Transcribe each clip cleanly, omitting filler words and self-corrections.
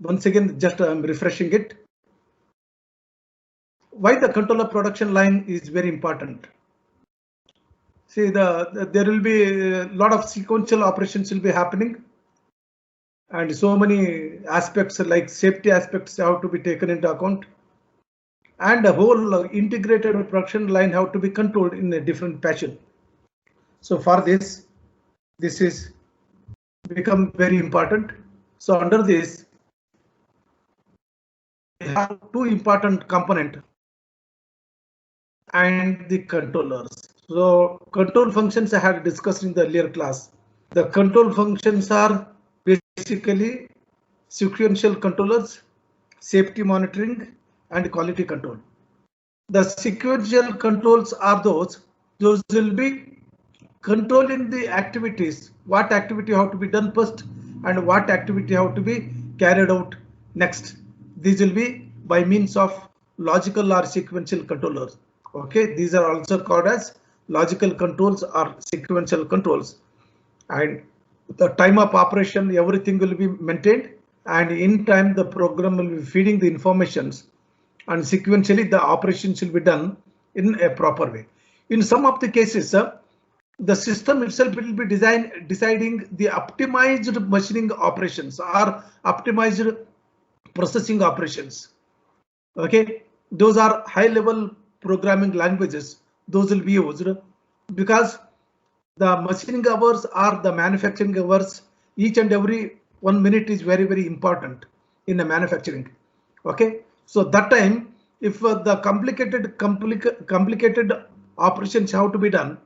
Once again, just I'm refreshing it. Why the controller production line is very important. See, there will be a lot of sequential operations will be happening, and so many aspects like safety aspects have to be taken into account, and the whole integrated production line have to be controlled in a different fashion. So for this is become very important. So under this, we have two important components and the controllers. So control functions I had discussed in the earlier class. The control functions are basically sequential controllers, safety monitoring, and quality control. The sequential controls are those will be controlling the activities, what activity have to be done first and what activity have to be carried out next. These will be by means of logical or sequential controllers. Okay, these are also called as logical controls or sequential controls. And the time of operation, everything will be maintained, and in time the program will be feeding the informations, and sequentially the operations will be done in a proper way. In some of the cases, the system itself will be deciding the optimized machining operations or optimized processing operations. Okay, those are high level programming languages. Those will be used because the machining hours or the manufacturing hours, each and every 1 minute is very, very important in the manufacturing. Okay, so that time, if the complicated operations have to be done,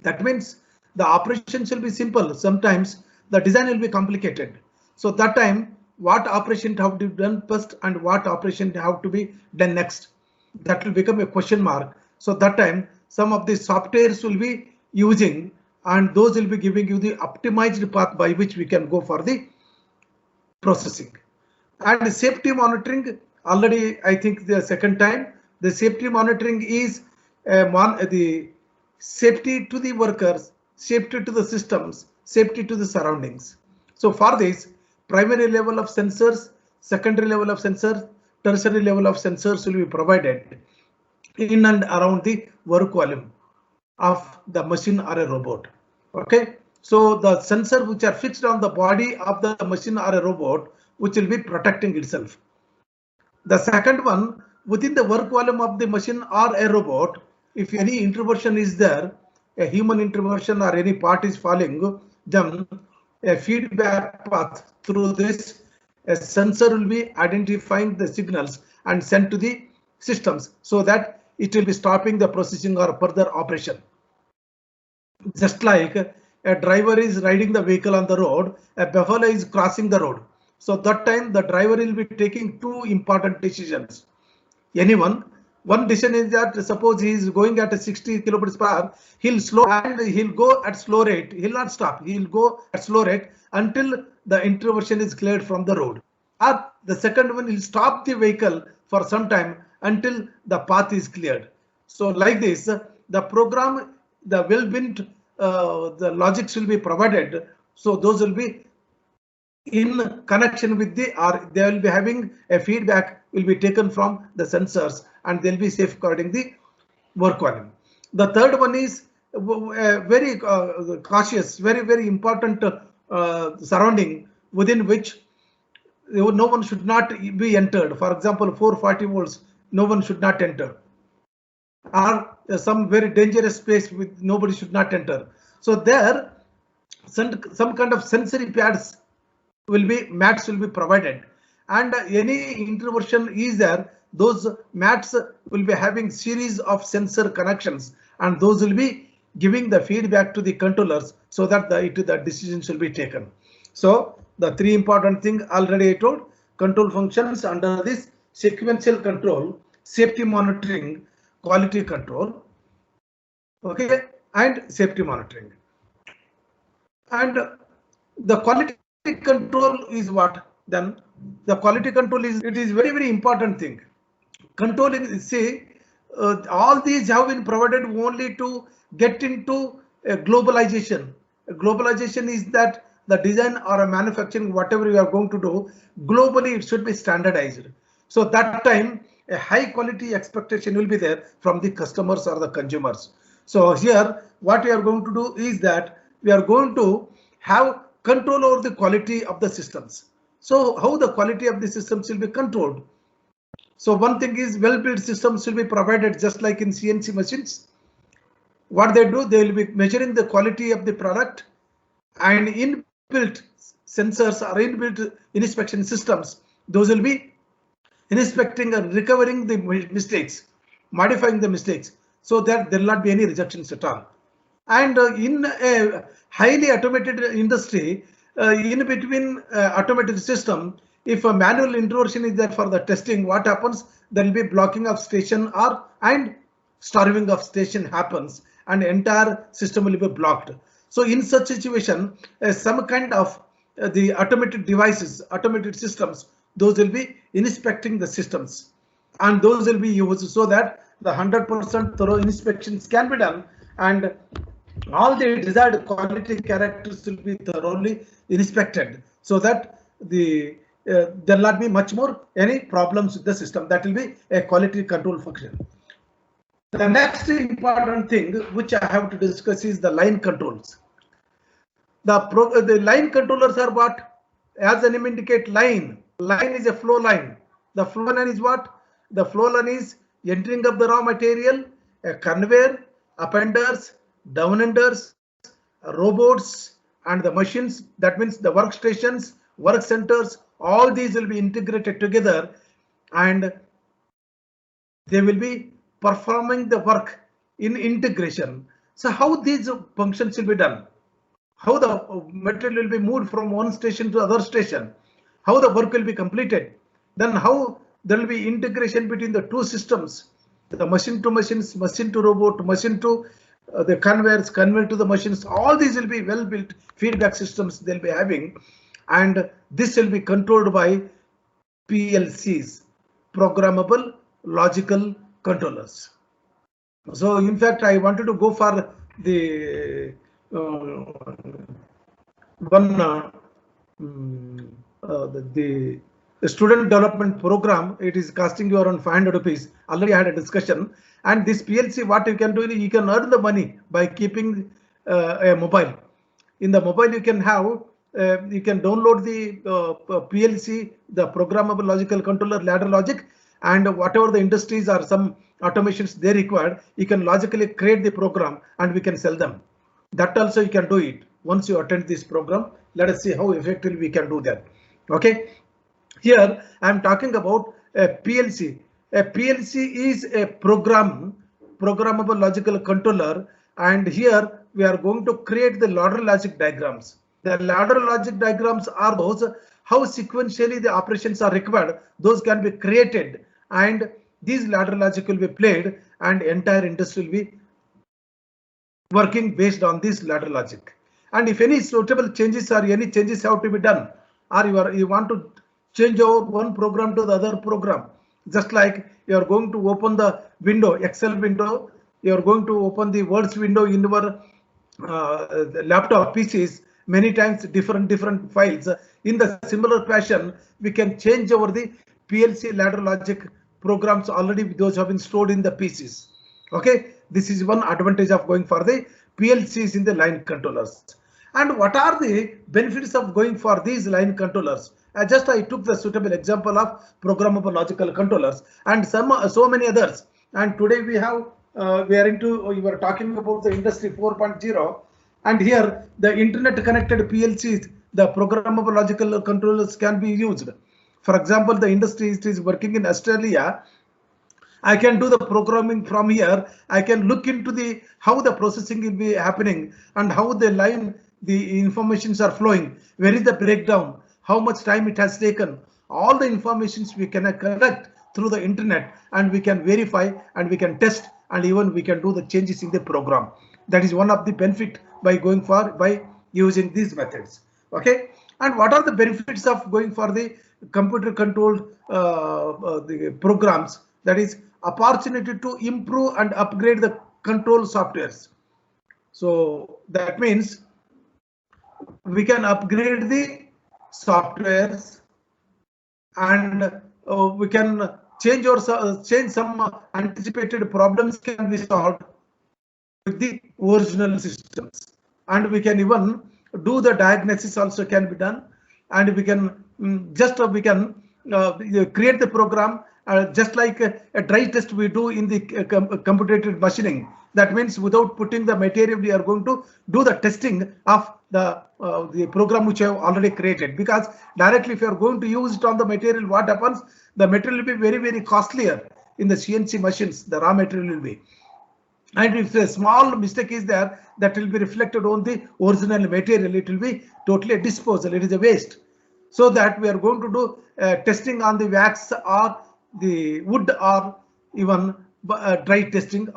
that means the operations will be simple. Sometimes the design will be complicated. So that time, what operation have to be done first and what operation have to be done next, that will become a question mark. So that time, some of the softwares will be using, and those will be giving you the optimized path by which we can go for the processing. And safety monitoring, already I think the second time, the safety monitoring is the safety to the workers, safety to the systems, safety to the surroundings. So for this, primary level of sensors, secondary level of sensors, tertiary level of sensors will be provided in and around the work volume of the machine or a robot. Okay, so the sensor which are fixed on the body of the machine or a robot, which will be protecting itself. The second one, within the work volume of the machine or a robot, if any intervention is there, a human intervention or any part is falling, then a feedback path through this, a sensor will be identifying the signals and sent to the systems so that it will be stopping the processing or further operation. Just like a driver is riding the vehicle on the road, a buffalo is crossing the road. So that time the driver will be taking two important decisions. One decision is that suppose he is going at a 60 kilometers per hour, he'll slow and he'll go at slow rate. He'll not stop. He'll go at slow rate until the intervention is cleared from the road. Or the second one, he'll stop the vehicle for some time until the path is cleared. So like this, the program, the well-built the logics will be provided. So those will be in connection with the, or they will be having a feedback will be taken from the sensors, and they'll be safeguarding the work volume. The third one is very cautious, very, very important surrounding within which no one should not be entered. For example, 440 volts, no one should not enter. Or some very dangerous space with nobody should not enter. So there, some kind of sensory pads will be, mats will be provided, and any intervention is there, those mats will be having series of sensor connections, and those will be giving the feedback to the controllers so that the decisions will be taken. So the three important things already I told: control functions under this sequential control, safety monitoring, quality control, okay, and safety monitoring. And the quality control is what? Then the quality control is, it is very, very important thing. Controlling, say, all these have been provided only to get into globalization. Globalization is that the design or a manufacturing, whatever you are going to do, globally it should be standardized. So that time a high quality expectation will be there from the customers or the consumers. So here what we are going to do is that we are going to have control over the quality of the systems. So how the quality of the systems will be controlled? So one thing is well-built systems will be provided just like in CNC machines. What they do, they will be measuring the quality of the product, and inbuilt sensors or inbuilt inspection systems, those will be inspecting and recovering the mistakes, modifying the mistakes, so that there will not be any rejections at all. And in a highly automated industry, in between automated system, if a manual intrusion is there for the testing, what happens? There will be blocking of station and starving of station happens, and entire system will be blocked. So in such situation, some kind of the automated devices, automated systems, those will be inspecting the systems, and those will be used so that the 100% thorough inspections can be done, and all the desired quality characters will be thoroughly inspected, so that there will not be much more any problems with the system. That will be a quality control function. The next important thing which I have to discuss is the line controls. The line controllers are what? As the name indicate, line is a flow line. The flow line is what? The flow line is entering of the raw material, a conveyor, appenders, downenders, robots, and the machines. That means the workstations, work centers, all these will be integrated together, and they will be performing the work in integration. So how these functions will be done? How the material will be moved from one station to other station? How the work will be completed? Then how there will be integration between the two systems, the machine to machines, machine to robot, machine to the conveyors, conveyor to the machines. All these will be well built feedback systems they'll be having, and this will be controlled by PLCs, programmable logical controllers. So in fact, I wanted to go for the the student development program. It is costing you around 500 rupees. Already I had a discussion, and this PLC, what you can do is you can earn the money by keeping a mobile. In the mobile you can have you can download the PLC, the programmable logical controller ladder logic, and whatever the industries or some automations they required, you can logically create the program and we can sell them. That also you can do it once you attend this program. Let us see how effectively we can do that. Okay, here I am talking about a PLC. A PLC is a programmable logical controller, and here we are going to create the ladder logic diagrams. The ladder logic diagrams are those how sequentially the operations are required. Those can be created, and these ladder logic will be played, and entire industry will be working based on this ladder logic. And if any suitable changes or any changes have to be done, or you want to change over one program to the other program, just like you are going to open the window, Excel window, you are going to open the Words window in your laptop PCs, many times different files. In the similar fashion, we can change over the PLC ladder logic programs already, those have been stored in the PCs. Okay, this is one advantage of going for the PLCs in the line controllers. And what are the benefits of going for these line controllers? I took the suitable example of programmable logical controllers and so many others. And today we were talking about the industry 4.0, and here the internet connected PLCs, the programmable logical controllers can be used. For example, the industry is working in Australia. I can do the programming from here. I can look into how the processing will be happening and how the informations are flowing. Where is the breakdown? How much time it has taken? All the informations we can collect through the internet, and we can verify and we can test, and even we can do the changes in the program. That is one of the benefit by using these methods. Okay, and what are the benefits of going for the computer controlled the programs? That is opportunity to improve and upgrade the control softwares. So that means we can upgrade the softwares, and we can change some anticipated problems can be solved with the original systems, and we can even do the diagnosis also can be done, and we can we can create the program just like a dry test we do in the computer machining. That means without putting the material, we are going to do the testing of the program which I have already created, because directly if you are going to use it on the material, what happens, the material will be very costlier in the CNC machines, the raw material will be. And if a small mistake is there, that will be reflected on the original material. It will be totally a disposal. It is a waste. So that we are going to do testing on the wax or the wood, or even dry testing.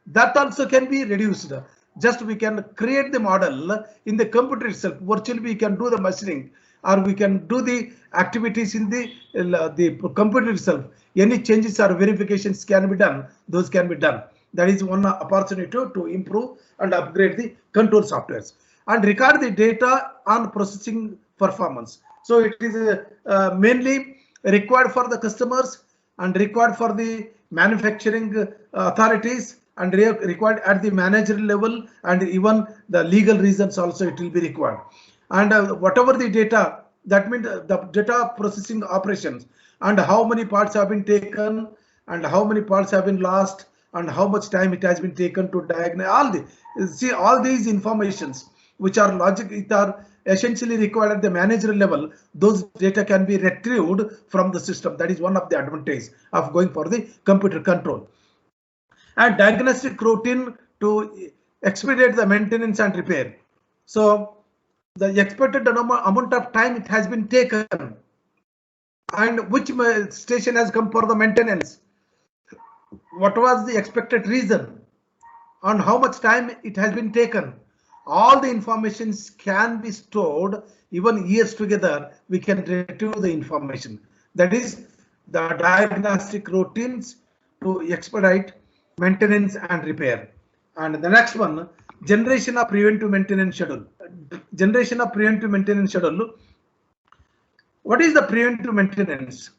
That also can be reduced. Just we can create the model in the computer itself. Virtually we can do the machining, or we can do the activities in the computer itself. Any changes or verifications can be done. Those can be done. That is one opportunity to improve and upgrade the control softwares and record the data on processing performance. So it is mainly required for the customers and required for the manufacturing authorities, and required at the managerial level, and even the legal reasons also it will be required. And whatever the data, that means the data processing operations, and how many parts have been taken, and how many parts have been lost, and how much time it has been taken to diagnose, all these informations which are it are essentially required at the managerial level. Those data can be retrieved from the system. That is one of the advantages of going for the computer control. And diagnostic routine to expedite the maintenance and repair. So the expected amount of time it has been taken, and which station has come for the maintenance, what was the expected reason, on how much time it has been taken. All the informations can be stored even years together. We can retrieve the information. That is the diagnostic routines to expedite maintenance and repair. And the next one, generation of preventive maintenance schedule. Generation of preventive maintenance schedule. What is the preventive maintenance?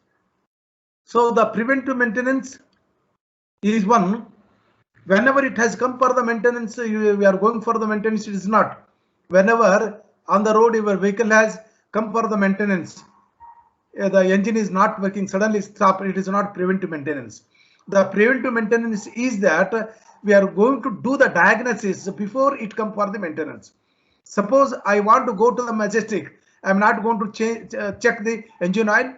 So the preventive maintenance is one, whenever it has come for the maintenance, we are going for the maintenance. It is not. Whenever on the road your vehicle has come for the maintenance, the engine is not working, suddenly stop, it is not preventive maintenance. The preventive maintenance is that we are going to do the diagnosis before it come for the maintenance. Suppose I want to go to the Majestic, I am not going to check the engine oil.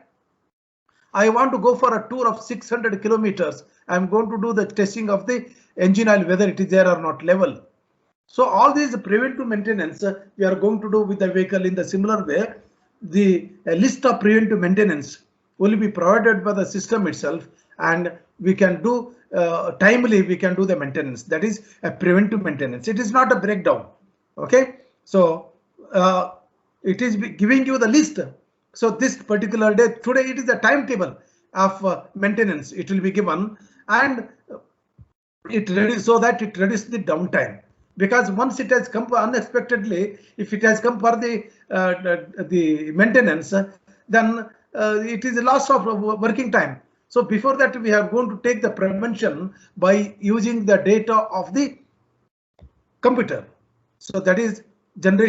I want to go for a tour of 600 kilometers. I'm going to do the testing of the engine oil, whether it is there or not level. So all these preventive maintenance we are going to do with the vehicle in the similar way. The list of preventive maintenance will be provided by the system itself, and we can do timely, we can do the maintenance. That is a preventive maintenance. It is not a breakdown. Okay, so it is giving you the list. So this particular day, today it is a timetable of maintenance. It will be given, and it reduces, so that it reduces the downtime. Because once it has come unexpectedly, if it has come for the maintenance, then it is a loss of working time. So before that, we are going to take the prevention by using the data of the computer. So that is generation